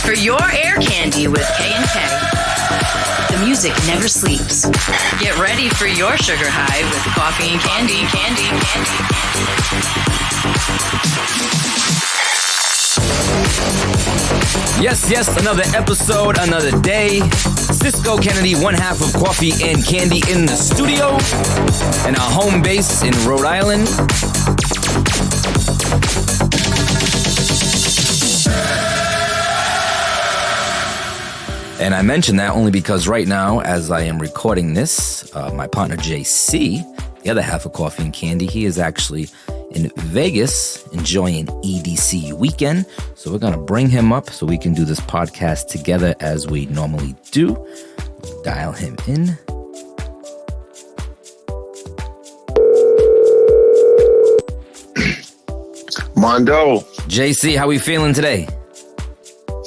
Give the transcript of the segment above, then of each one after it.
for your air candy with K&K. The music never sleeps. Get ready for your sugar high with coffee and candy. Yes, another episode, another day. Cisco Kennedy, one half of Coffee and Candy in the studio and our home base in Rhode Island. And I mention that only because right now, as I am recording this, my partner JC, the other half of Coffee and Candy, he is actually in Vegas enjoying EDC weekend. So we're going to bring him up so we can do this podcast together as we normally do. Dial him in. Mondo. JC, how we feeling today?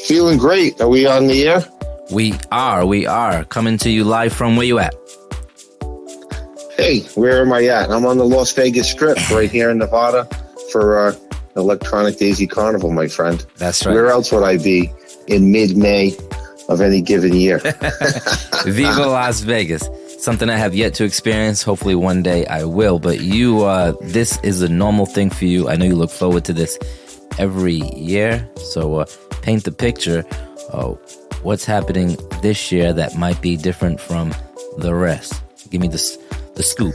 Feeling great. Are we on the air? We are. Coming to you live from where you at? Hey, where am I at? I'm on the Las Vegas Strip right here in Nevada for Electronic Daisy Carnival, my friend. That's right. Where else would I be in mid-May of any given year? Viva Las Vegas. Something I have yet to experience. Hopefully one day I will. But you, this is a normal thing for you. I know you look forward to this every year. So paint the picture. What's happening this year that might be different from the rest? Give me the scoop.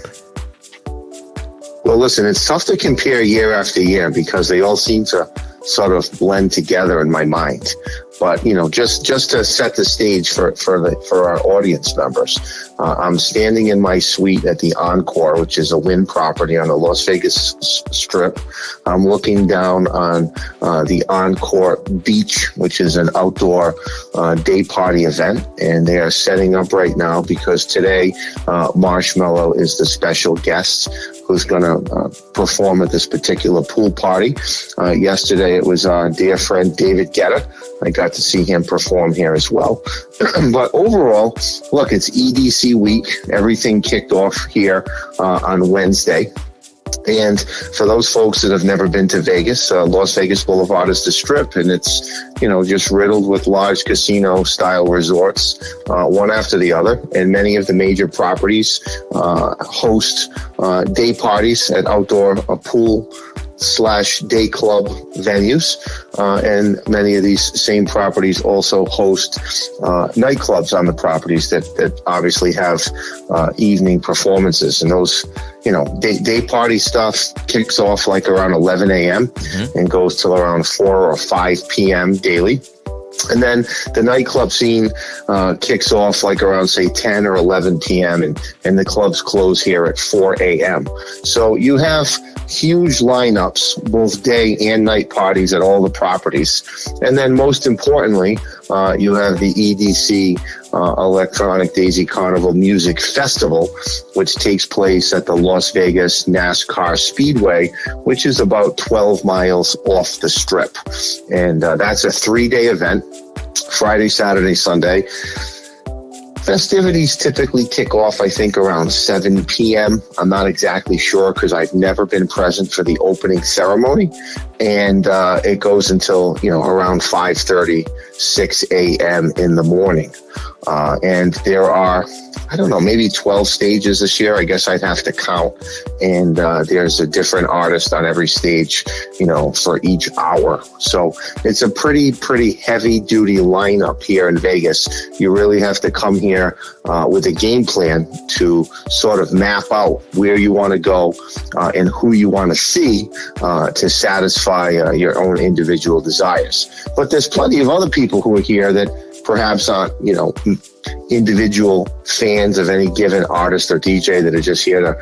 Well, listen, it's tough to compare year after year because they all seem to sort of blend together in my mind. But, just to set the stage for our audience members, I'm standing in my suite at the Encore, which is a Wynn property on the Las Vegas Strip. I'm looking down on the Encore Beach, which is an outdoor day party event. And they are setting up right now because today Marshmallow is the special guest who's going to perform at this particular pool party. Yesterday, it was our dear friend David Guetta. I got to see him perform here as well. But overall, look, it's EDC week. Everything kicked off here on Wednesday. And for those folks that have never been to Vegas, Las Vegas Boulevard is the Strip, and it's, just riddled with large casino-style resorts, one after the other. And many of the major properties host day parties at outdoor pool/day club venues, and many of these same properties also host nightclubs on the properties that obviously have evening performances. And those, day party stuff kicks off like around 11 a.m. and goes till around 4 or 5 p.m. daily. And then the nightclub scene kicks off like around, say, 10 or 11 p.m. And the clubs close here at 4 a.m. So you have huge lineups, both day and night parties at all the properties. And then most importantly, you have the EDC Electronic Daisy Carnival Music Festival, which takes place at the Las Vegas NASCAR Speedway, which is about 12 miles off the Strip. And that's a 3-day event, Friday, Saturday, Sunday. Festivities typically kick off, I think, around 7 p.m. I'm not exactly sure because I've never been present for the opening ceremony. And it goes until, around 5:30, 6 a.m. in the morning. And there are, I don't know, maybe 12 stages this year. I guess I'd have to count. And there's a different artist on every stage, for each hour. So it's a pretty heavy duty lineup here in Vegas. You really have to come here with a game plan to sort of map out where you want to go and who you want to see to satisfy your own individual desires. But there's plenty of other people who are here that perhaps aren't, individual fans of any given artist or DJ that are just here to,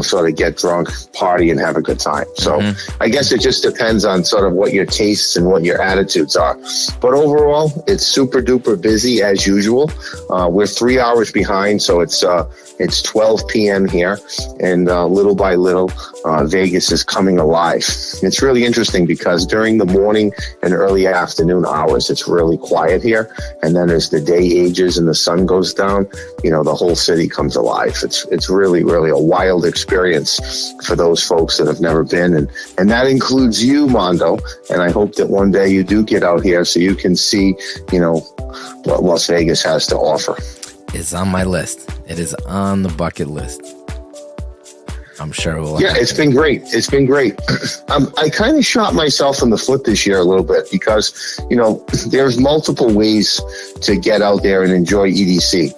sort of get drunk, party, and have a good time. So I guess it just depends on sort of what your tastes and what your attitudes are. But overall, it's super duper busy as usual. We're 3 hours behind, so it's 12 p.m. here, and little by little, Vegas is coming alive. It's really interesting because during the morning and early afternoon hours, it's really quiet here. And then as the day ages and the sun goes down, the whole city comes alive. It's really, really a wild experience for those folks that have never been. And that includes you, Mondo. And I hope that one day you do get out here so you can see, what Las Vegas has to offer. It's on my list. It is on the bucket list. I'm sure it will. Yeah, it's been great. It's been great. I kind of shot myself in the foot this year a little bit because, there's multiple ways to get out there and enjoy EDC.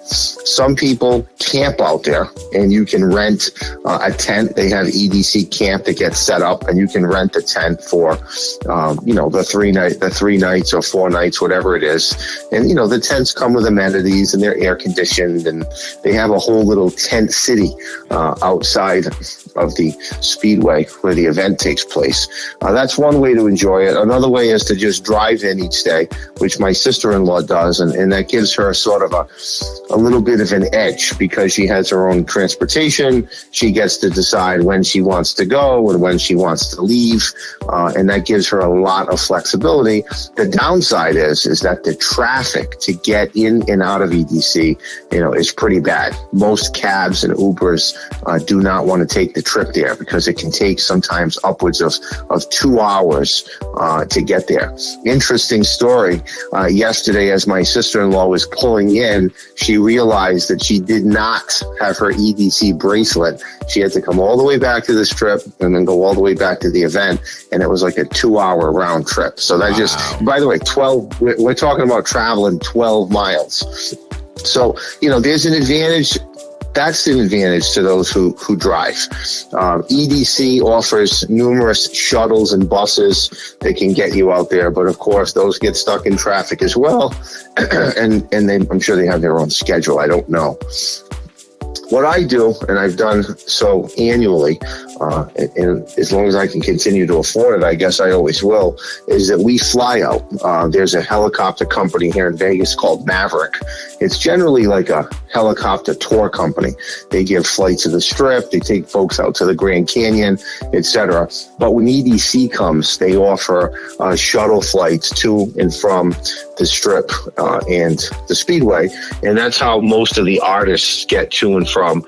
Some people camp out there and you can rent a tent. They have EDC camp that gets set up and you can rent a tent for, the 3 nights or 4 nights, whatever it is. And, the tents come with amenities and they're air conditioned and they have a whole little tent city outside of the speedway where the event takes place. That's one way to enjoy it. Another way is to just drive in each day, which my sister-in-law does, and that gives her sort of a little bit of an edge because she has her own transportation. She gets to decide when she wants to go and when she wants to leave, and that gives her a lot of flexibility. The downside is that the traffic to get in and out of EDC, is pretty bad. Most cabs and Ubers do not want to take the trip there because it can take sometimes upwards of 2 hours to get there. Interesting story. Yesterday, as my sister-in-law was pulling in, she realized that she did not have her EDC bracelet. She had to come all the way back to the strip and then go all the way back to the event. And it was like a 2-hour round trip. So that by the way, we're talking about traveling 12 miles. So, there's an advantage. That's an advantage to those who drive. EDC offers numerous shuttles and buses that can get you out there, but of course those get stuck in traffic as well. and I'm sure they have their own schedule. I don't know. What I do, and I've done so annually, and as long as I can continue to afford it, I guess I always will, is that we fly out. There's a helicopter company here in Vegas called Maverick. It's generally like a helicopter tour company. They give flights to the Strip, they take folks out to the Grand Canyon, etc. But when EDC comes, they offer shuttle flights to and from the Strip and the Speedway, and that's how most of the artists get to and from,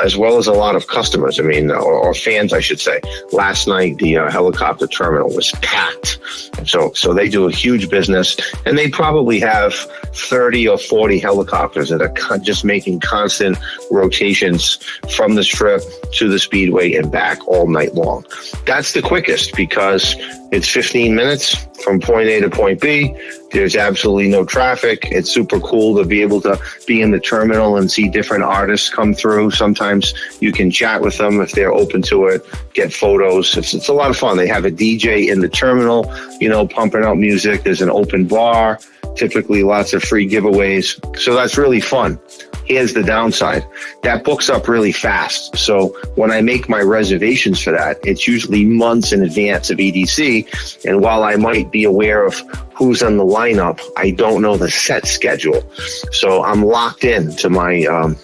as well as a lot of customers. Or fans, I should say. Last night, the helicopter terminal was packed. So they do a huge business, and they probably have 30 or 40 helicopters that are just making constant rotations from the Strip to the Speedway and back all night long. That's the quickest because it's 15 minutes from point A to point B. There's absolutely no traffic. It's super cool to be able to be in the terminal and see different artists come through. Sometimes you can chat with them if they're open to it, get photos. It's a lot of fun. They have a DJ in the terminal, pumping out music. There's an open bar, typically lots of free giveaways. So that's really fun. Here's the downside. That books up really fast. So when I make my reservations for that, it's usually months in advance of EDC. And while I might be aware of who's on the lineup, I don't know the set schedule. So I'm locked in to my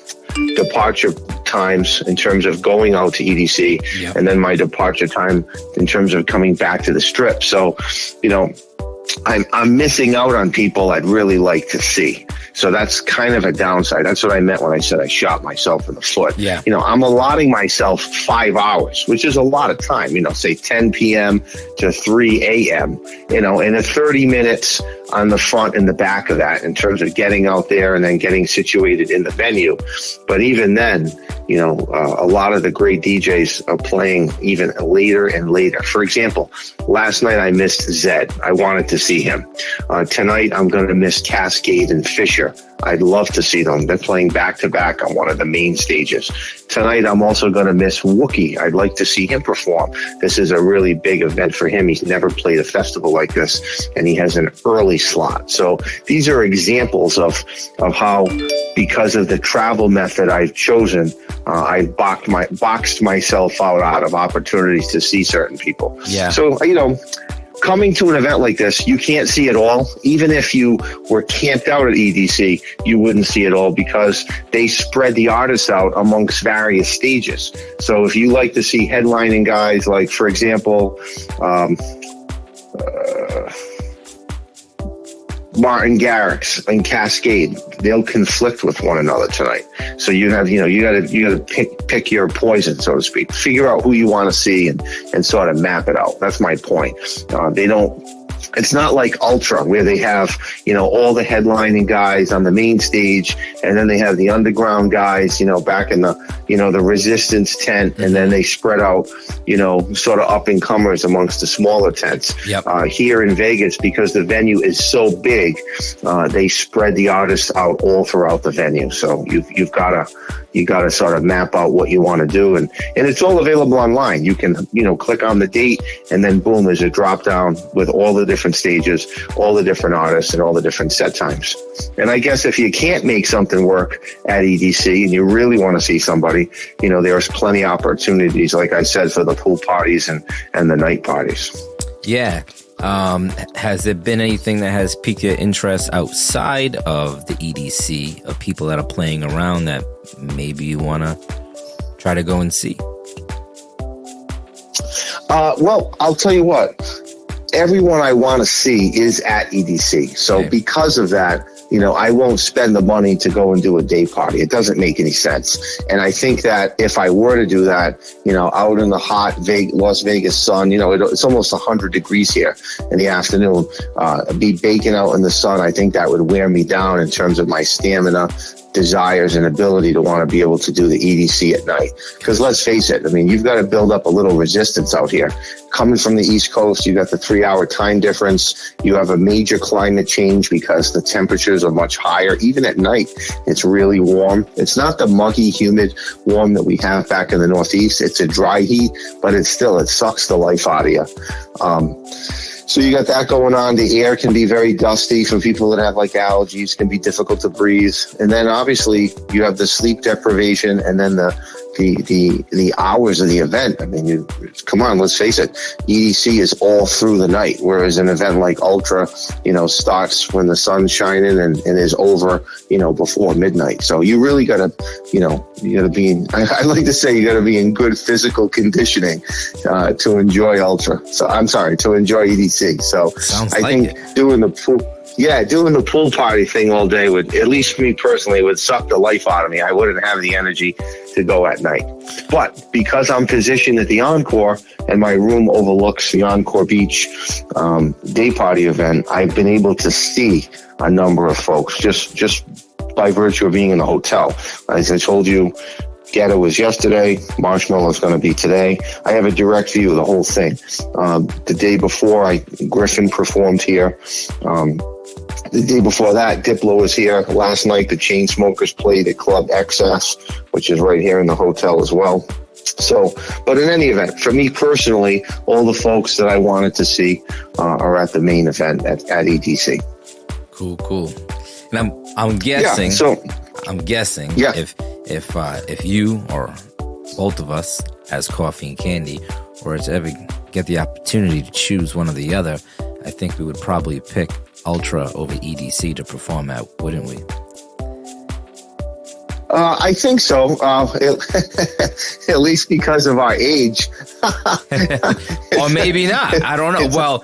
departure times in terms of going out to EDC, and then my departure time in terms of coming back to the Strip. So, I'm missing out on people I'd really like to see. So that's kind of a downside. That's what I meant when I said I shot myself in the foot. Yeah. I'm allotting myself 5 hours, which is a lot of time, say 10 p.m. to 3 a.m., and a 30 minutes on the front and the back of that in terms of getting out there and then getting situated in the venue. But even then, a lot of the great DJs are playing even later and later. For example, last night I missed Zed. I wanted to see him. Tonight I'm going to miss Cascade and Fisher. I'd love to see them. They're playing back to back on one of the main stages. Tonight, I'm also going to miss Wookie. I'd like to see him perform. This is a really big event for him. He's never played a festival like this, and he has an early slot. So these are examples of how, because of the travel method I've chosen, I've boxed myself out of opportunities to see certain people. Yeah. So, coming to an event like this, you can't see it all. Even if you were camped out at EDC, you wouldn't see it all because they spread the artists out amongst various stages. So if you like to see headlining guys like, for example, Martin Garrix and Cascade, they'll conflict with one another tonight. So you got to pick your poison, so to speak. Figure out who you want to see and sort of map it out. That's my point. It's not like Ultra where they have, all the headlining guys on the main stage, and then they have the underground guys, back in the, the resistance tent, and then they spread out, sort of up and comers amongst the smaller tents. Yep. Here in Vegas, because the venue is so big, they spread the artists out all throughout the venue. So you've got to sort of map out what you want to do, and it's all available online. You can, click on the date, and then boom, there's a drop down with all the different stages, all the different artists, and all the different set times. And I guess if you can't make something work at EDC and you really want to see somebody, there's plenty of opportunities, like I said, for the pool parties and the night parties. Yeah. Has there been anything that has piqued your interest outside of the EDC, of people that are playing around that maybe you want to try to go and see? Well, I'll tell you what. Everyone I want to see is at EDC. So because of that, I won't spend the money to go and do a day party. It doesn't make any sense. And I think that if I were to do that, out in the hot Las Vegas sun, it's almost 100 degrees here in the afternoon, be baking out in the sun, I think that would wear me down in terms of my stamina, desires, and ability to want to be able to do the EDC at night. Because let's face it, you've got to build up a little resistance out here. Coming from the East Coast, you got the 3-hour time difference. You have a major climate change because the temperatures are much higher. Even at night, it's really warm. It's not the muggy, humid warm that we have back in the Northeast. It's a dry heat, but it sucks the life out of you. So you got that going on. The air can be very dusty for people that have like allergies, can be difficult to breathe. And then obviously you have the sleep deprivation, and then the hours of the event. Come on, let's face it. EDC is all through the night, whereas an event like Ultra, starts when the sun's shining and is over, before midnight. So you really gotta, you gotta be in, I like to say you gotta be in good physical conditioning, to enjoy Ultra. So I'm sorry, to enjoy EDC. So I think doing the pool party thing all day would, at least me personally, would suck the life out of me. I wouldn't have the energy to go at night. But because I'm positioned at the Encore and my room overlooks the Encore Beach day party event, I've been able to see a number of folks just by virtue of being in the hotel. As I told you, Ghetto was yesterday. Marshmallow's going to be today. I have a direct view of the whole thing. The day before, Griffin performed here. The day before that, Diplo was here. Last night, the Chainsmokers played at Club XS, which is right here in the hotel as well. So, but in any event, for me personally, all the folks that I wanted to see are at the main event at EDC. Cool. And I'm guessing. If you or both of us as Coffee and Candy were to ever get the opportunity to choose one or the other, I think we would probably pick Ultra over EDC to perform at, wouldn't we? I think so. At least because of our age. Or maybe not. I don't know.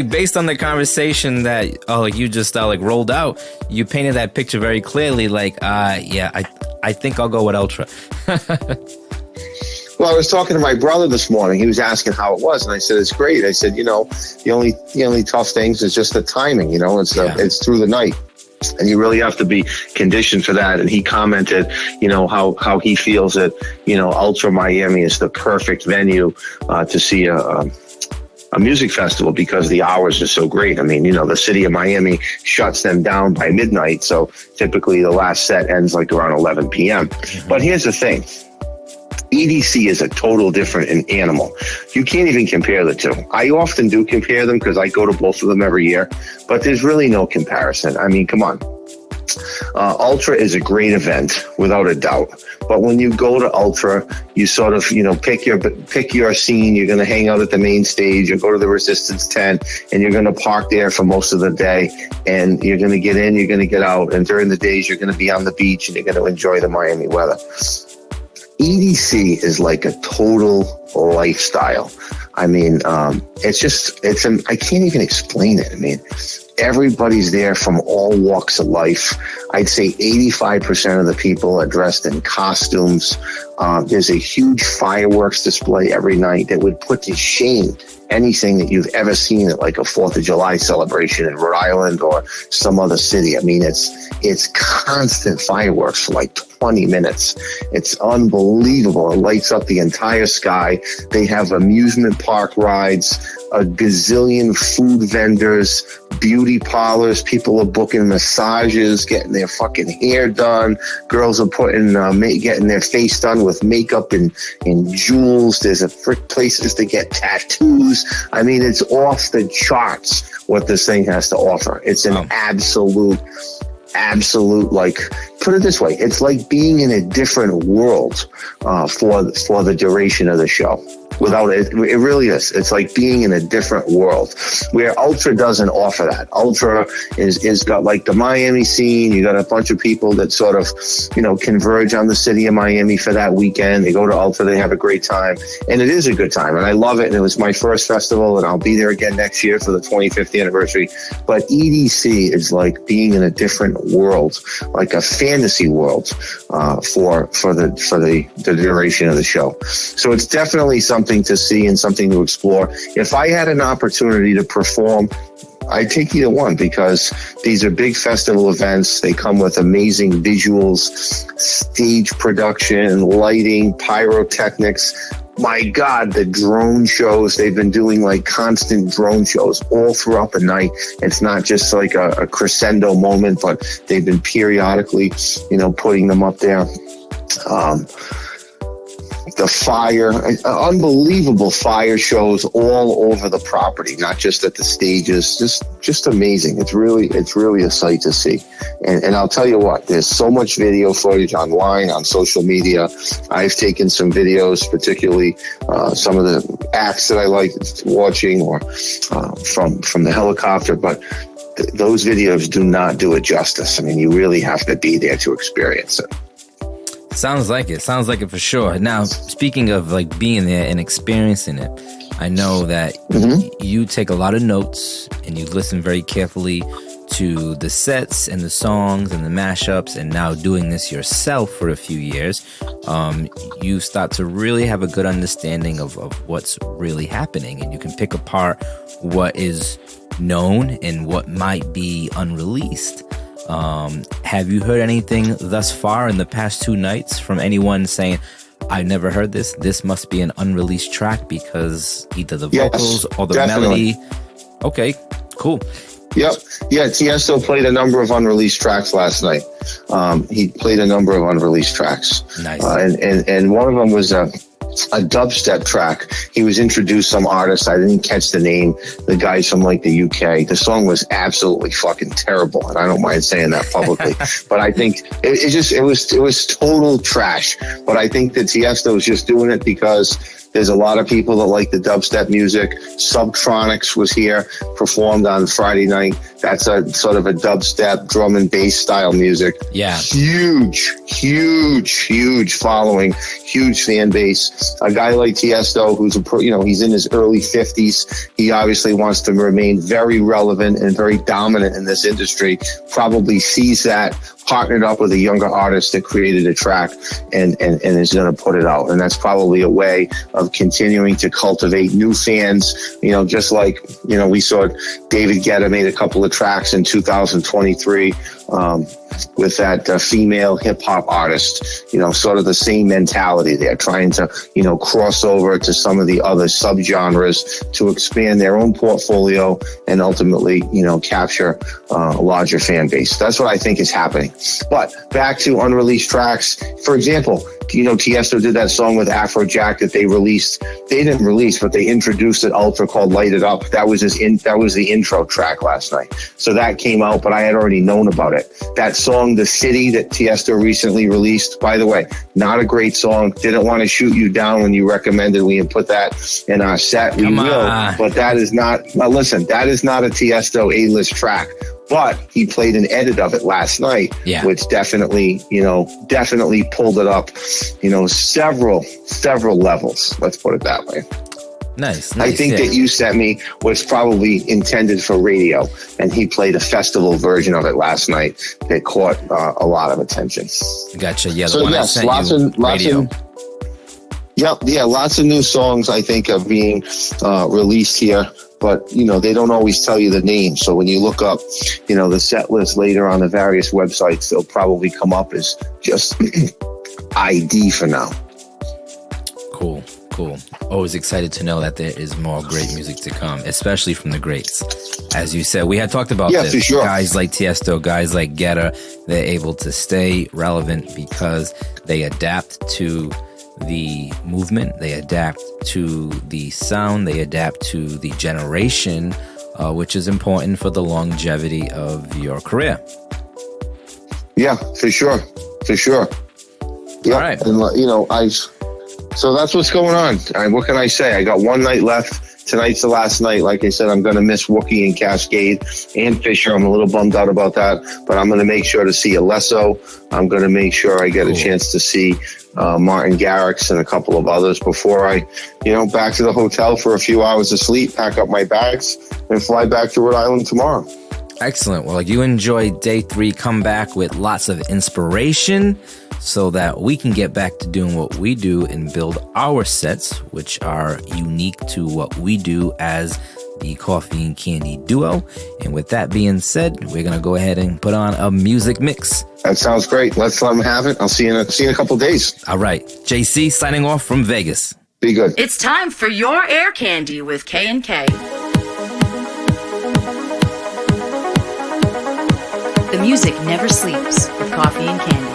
Based on the conversation that you just rolled out, you painted that picture very clearly. I think I'll go with Ultra. Well, I was talking to my brother this morning. He was asking how it was, and I said it's great. I said, the only tough things is just the timing. It's through the night, and you really have to be conditioned for that. And he commented, how he feels that Ultra Miami is the perfect venue to see a music festival because the hours are so great. The city of Miami shuts them down by midnight, so typically the last set ends around 11 p.m. Mm-hmm. But here's the thing. EDC is a total different animal. You can't even compare the two. I often do compare them because I go to both of them every year, but there's really no comparison. Come on. Ultra is a great event, without a doubt. But when you go to Ultra, you sort of, pick your scene. You're going to hang out at the main stage. You go to the resistance tent, and you're going to park there for most of the day. And you're going to get in, you're going to get out. And during the days, you're going to be on the beach, and you're going to enjoy the Miami weather. EDC is like a total lifestyle. I mean, I can't even explain it. I mean, everybody's there from all walks of life. I'd say 85% of the people are dressed in costumes. There's a huge fireworks display every night that would put to shame anything that you've ever seen at like a 4th of July celebration in Rhode Island or some other city. I mean, it's constant fireworks for like 20 minutes. It's unbelievable. It lights up the entire sky. They have amusement park rides, a gazillion food vendors, beauty parlors. People are booking massages, getting their fucking hair done. Girls are getting their face done with makeup and jewels. There's places to get tattoos. I mean, it's off the charts what this thing has to offer. It's an absolute, like, put it this way, it's like being in a different world for the duration of the show. Without it, it really is. It's like being in a different world where Ultra doesn't offer that. Ultra is got like the Miami scene. You got a bunch of people that sort of, converge on the city of Miami for that weekend. They go to Ultra, they have a great time, and it is a good time, and I love it. And it was my first festival, and I'll be there again next year for the 25th anniversary. But EDC is like being in a different world, like a fantasy world for the duration of the show. So it's definitely something to see and something to explore. If I had an opportunity to perform, I'd take either one, because these are big festival events. They come with amazing visuals, stage production, lighting, pyrotechnics. My God, the drone shows. They've been doing like constant drone shows all throughout the night. It's not just like a crescendo moment, but they've been periodically, putting them up there. The fire, unbelievable fire shows all over the property, not just at the stages, just amazing. It's really a sight to see. And I'll tell you what, there's so much video footage online, on social media. I've taken some videos, particularly some of the acts that I like watching, or from the helicopter, but those videos do not do it justice. I mean, you really have to be there to experience it. Sounds like it for sure. Now, speaking of like being there and experiencing it, I know that you take a lot of notes and you listen very carefully to the sets and the songs and the mashups, and now doing this yourself for a few years, you start to really have a good understanding of what's really happening, and you can pick apart what is known and what might be unreleased. Have you heard anything thus far in the past 2 nights from anyone saying, I never heard this. This must be an unreleased track because either the vocals or the melody. Okay, cool. Yep. Yeah, Tiesto played a number of unreleased tracks last night. He played a number of unreleased tracks. Nice. And one of them was a dubstep track. He was introduced some artist. I didn't catch the name. The guys from like the UK. The song was absolutely fucking terrible, and I don't mind saying that publicly. But I think it was total trash. But I think that Tiesto was just doing it because there's a lot of people that like the dubstep music. Subtronics was here, performed on Friday night. That's a sort of a dubstep drum and bass style music. Yeah. Huge following, huge fan base. A guy like Tiesto, who's he's in his early 50s. He obviously wants to remain very relevant and very dominant in this industry. Probably sees that, partnered up with a younger artist that created a track and is going to put it out. And that's probably a way of continuing to cultivate new fans. Just like, we saw David Guetta made a couple of tracks in 2023 with that female hip hop artist, sort of the same mentality. They're trying to, cross over to some of the other subgenres to expand their own portfolio and ultimately, capture a larger fan base. That's what I think is happening. But back to unreleased tracks. For example, Tiesto did that song with Afrojack that they released. They didn't release, but they introduced at Ultra called Light It Up. That was the intro track last night. So that came out, but I had already known about it. That song, The City, that Tiesto recently released, by the way, not a great song. Didn't want to shoot you down when you recommended we put that in our set. We will, but that is not, listen, that is not a Tiesto A-list track. But he played an edit of it last night, which definitely pulled it up, several levels. Let's put it that way. Nice. I think that you sent me was probably intended for radio, and he played a festival version of it last night that caught a lot of attention. Gotcha. Yeah. So yes, lots of lots of new songs I think are being released here. But, they don't always tell you the name. So when you look up, the set list later on the various websites, they'll probably come up as just ID for now. Cool. Always excited to know that there is more great music to come, especially from the greats. As you said, we had talked about this. For sure. Guys like Tiesto, guys like Guetta, they're able to stay relevant because they adapt to the movement, they adapt to the sound, they adapt to the generation, which is important for the longevity of your career. Yeah, for sure. Yeah, all right. And so that's what's going on. What can I say? I got one night left. Tonight's the last night. Like I said, I'm going to miss Wookie and Cascade and Fisher. I'm a little bummed out about that, but I'm going to make sure to see Alesso. I'm going to make sure I get a chance to see Martin Garrix and a couple of others before I, back to the hotel for a few hours of sleep, pack up my bags, and fly back to Rhode Island tomorrow. Excellent. Well, you enjoy day 3. Come back with lots of inspiration so that we can get back to doing what we do and build our sets, which are unique to what we do as the Coffee and Candy duo. And with that being said, we're going to go ahead and put on a music mix. That sounds great. Let's let them have it. I'll see you in a couple of days. All right. JC signing off from Vegas. Be good. It's time for your Air Candy with K&K. The music never sleeps with Coffee and Candy.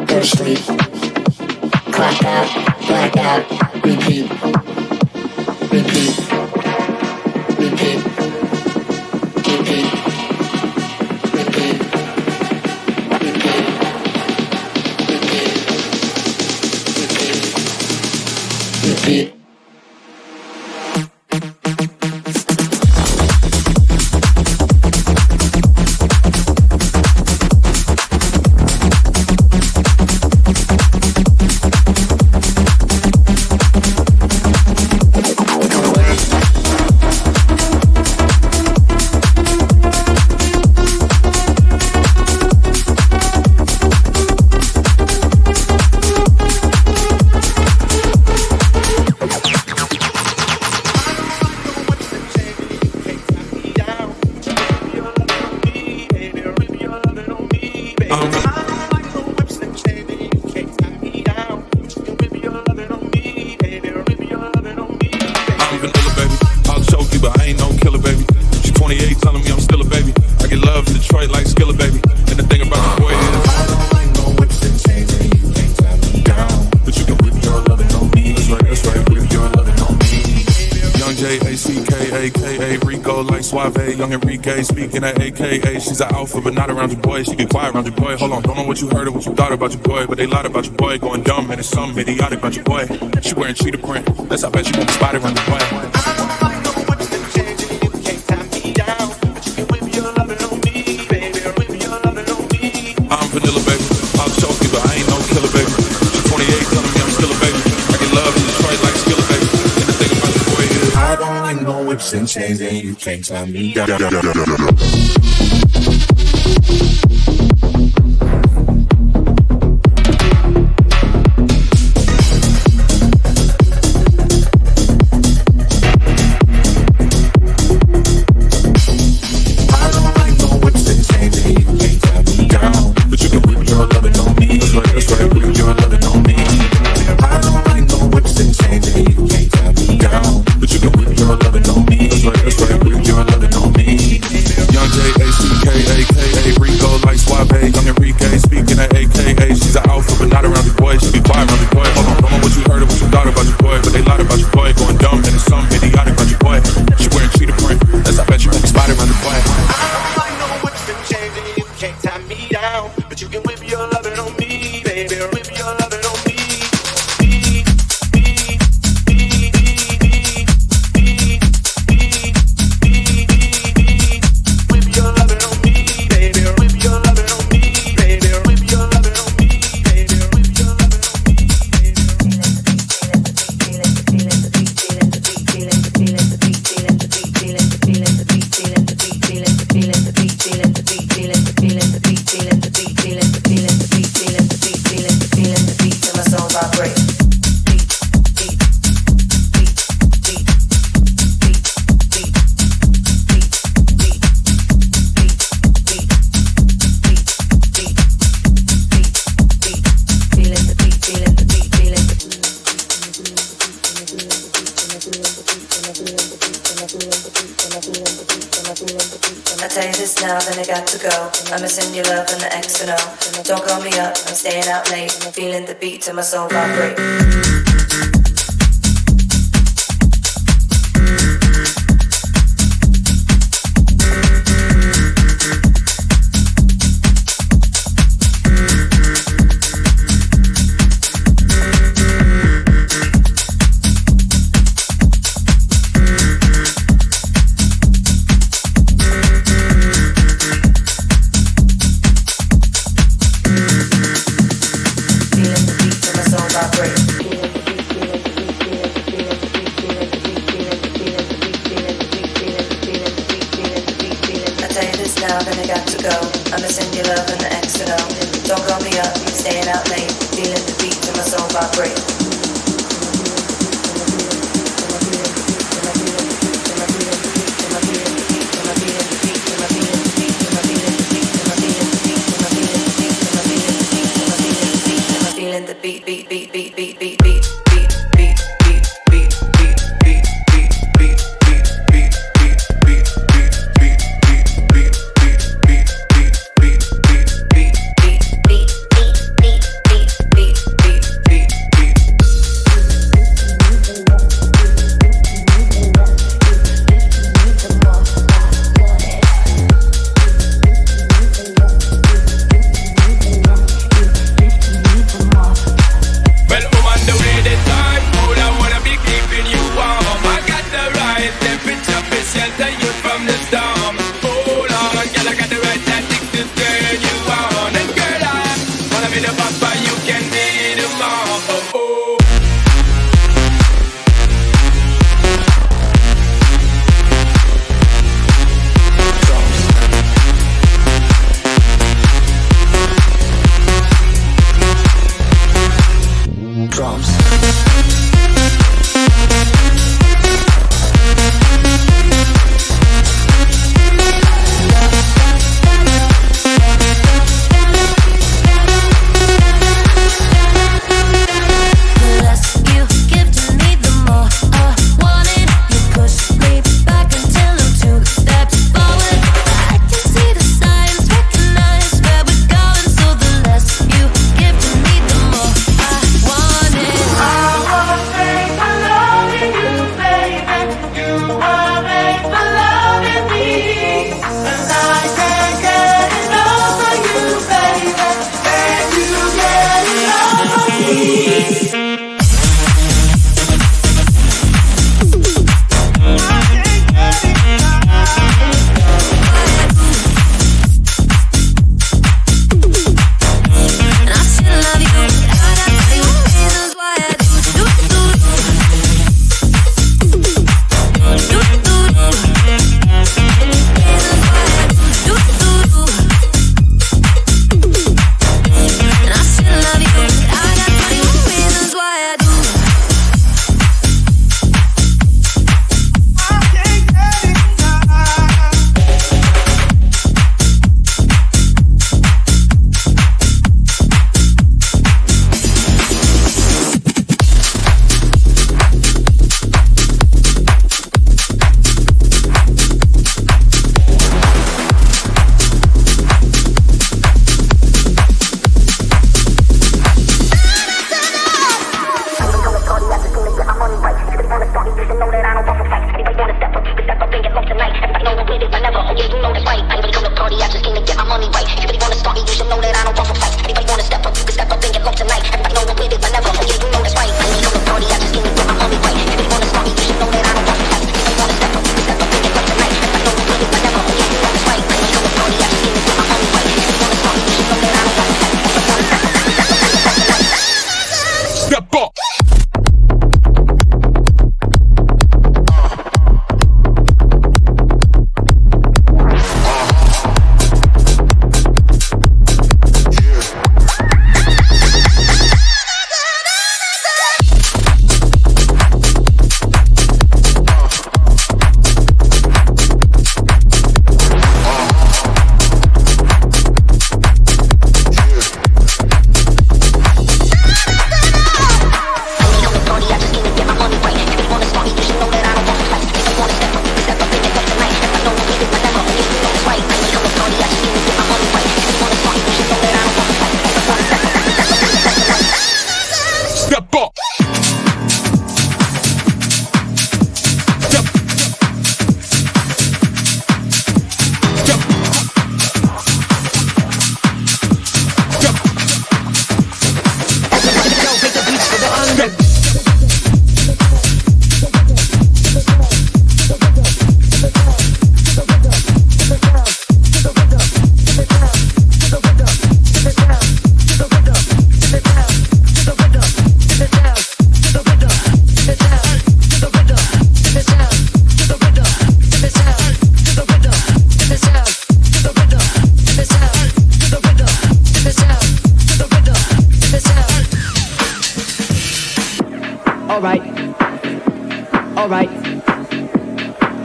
Go to sleep. Clock out, black out, Young Enrique speaking at AKA. She's an alpha, but not around your boy. She get quiet around your boy. Hold on, don't know what you heard or what you thought about your boy, but they lied about your boy. Going dumb and it's something idiotic about your boy. She wearing cheetah print. That's how bad she won't be spotted around your boy. I'm vanilla, baby. I'll choke you, but I ain't no killer, baby. She's 28, telling me I'm still a baby. I get love in Detroit like Skilla, baby. And the thing about the boy is I don't like no whips and chains, and you can't tie me down. I'm missing your love and the X and O. Don't call me up, I'm staying out late. Feeling the beat till my soul vibrate.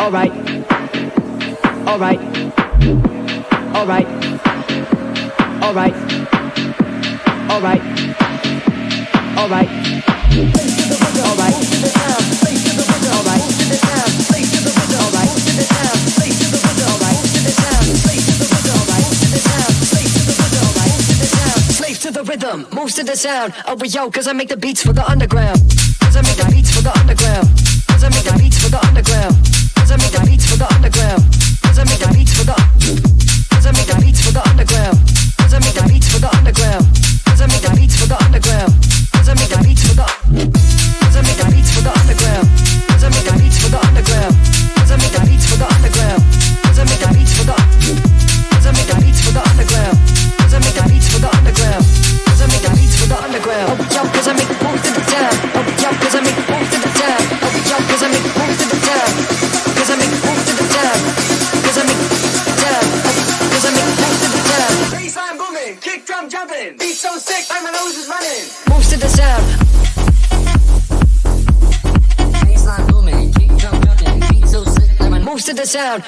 Alright. Alright. Alright. Alright. Alright. Alright. Alright. Slave to the rhythm, moves to the sound. Oh, but yo, cause I make the beats for the underground. Cause I make the beats for the underground. Cause I make the beats for the underground. Cause I make the beats for the underground. Cause I make the beats for the Cause I make the beats for the underground. Cause I make the beats for the underground. Cause I make the beats for the underground. Cause I make the beats for the Cause I make the beats for the underground. Cause I make the beats for the underground. Cause I make the beats for the underground. Cause I make the beats for the Cause I make the beats for the underground. Cause I make the beats for the underground. Cause I make the beats for the underground. Oh, yo, cause I make moves to the town. Oh, yo, cause I make moves to the town. Oh, yo, cause I make moves to the town. Cause I make moves to the town. Cause I make town. Cause I make moves to the town. Bassline booming, kick drum jumping. Beat so sick, like my nose is running. Moves to the sound. Bassline booming, kick drum jumping. Beat so sick, like my moves to the sound.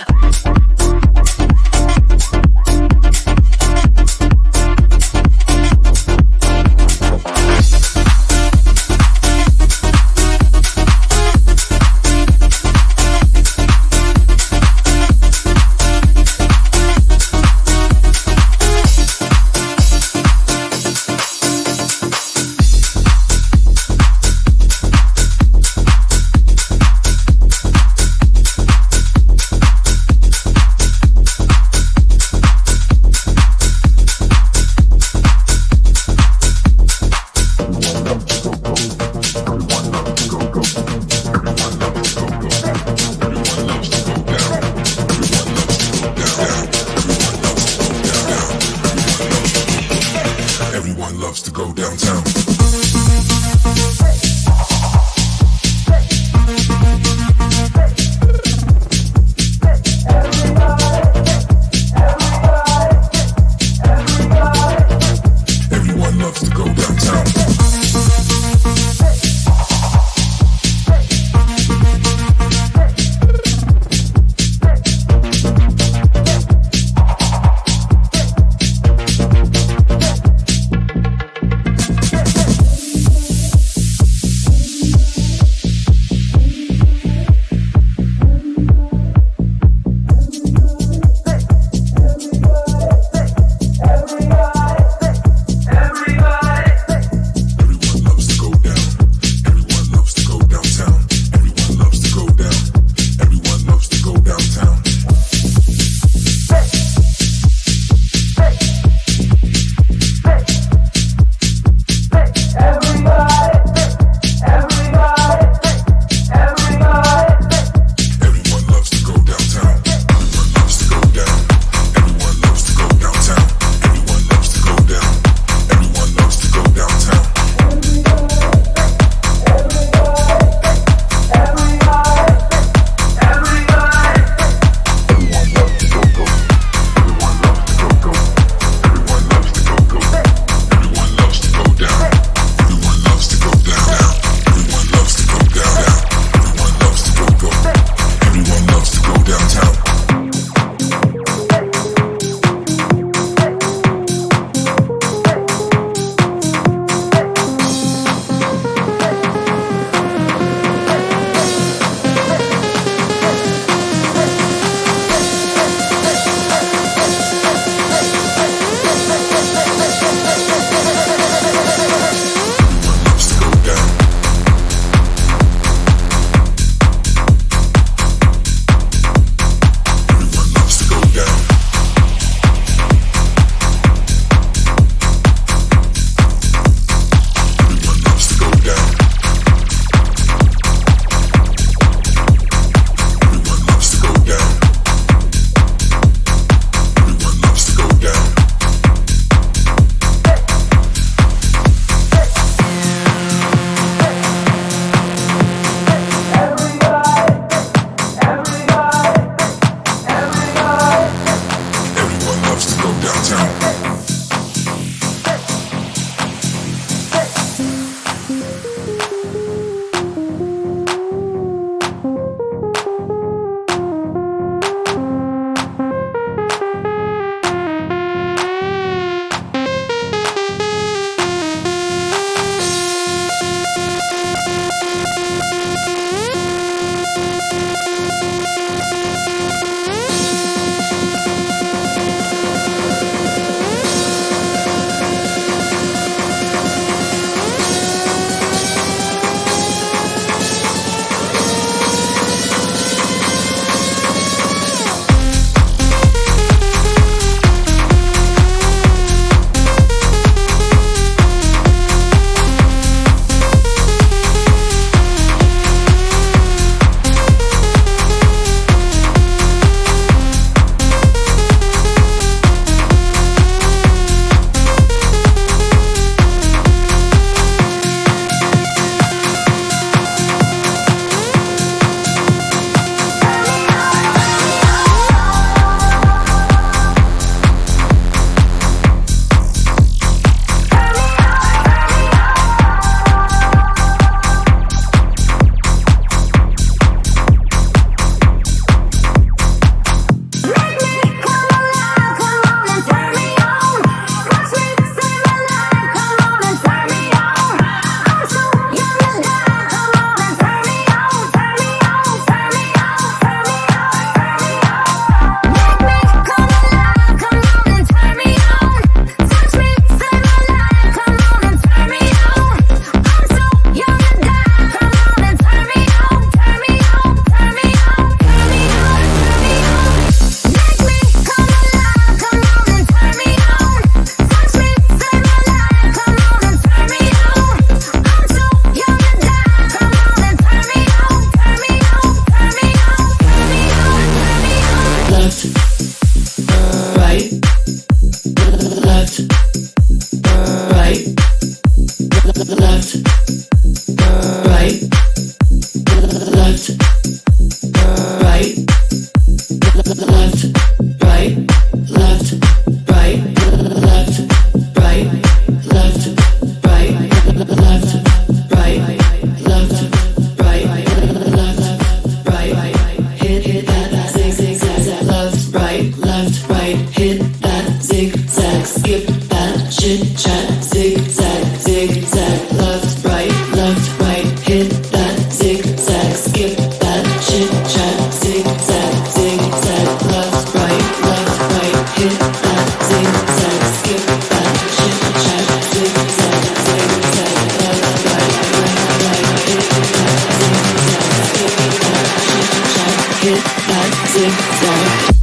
hit that zigzag.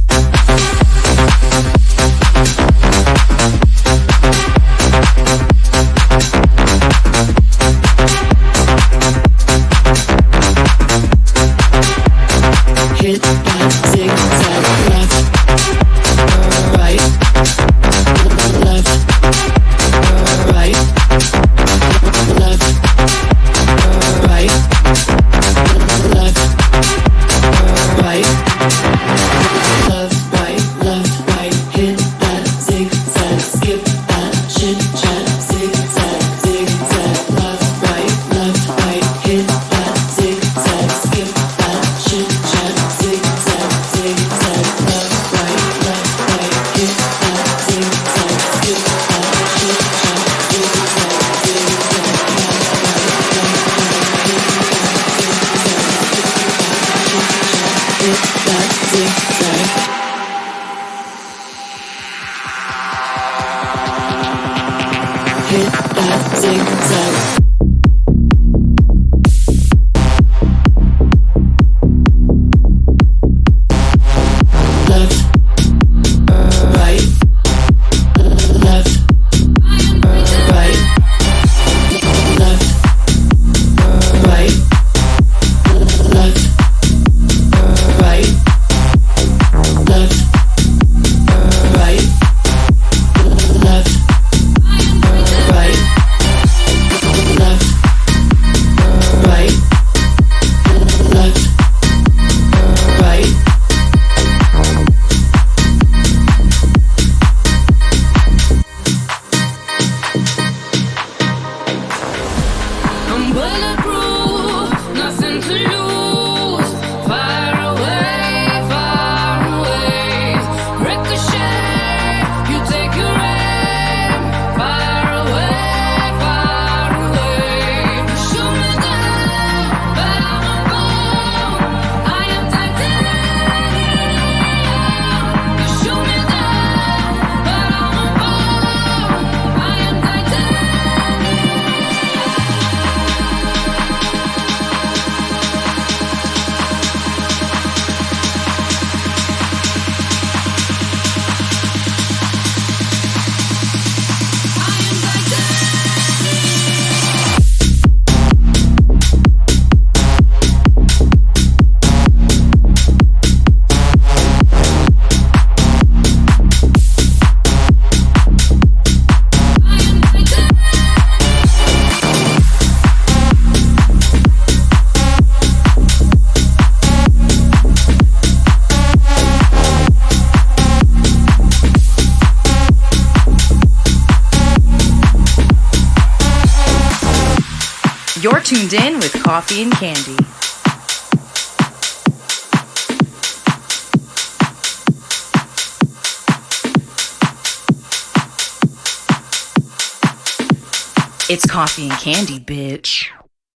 Hit that zigzag. Left, right, left, right, left, right, left, right, left, right, left, right. Hit that zigzag. Skip that chit chat. Zigzag, zigzag. Left, right, hit that zigzag. Skip that chit chat. Zigzag, zigzag. Left, right, hit that zigzag. Skip that chit chat. Zigzag, zigzag. Left, right, hit that zigzag. Hit that zigzag. Left, right, left, right, left, right, left, right, left, right, left, right, left, right, left, right. I'm bulletproof, nothing to lose. Far away, ricochet. You take your aim. Far away. You shoot me down, but I won't fall. I am titanium. You shoot me down, but I won't fall. I am You're tuned in with Coffee and Candy. It's Coffee and Candy, bitch.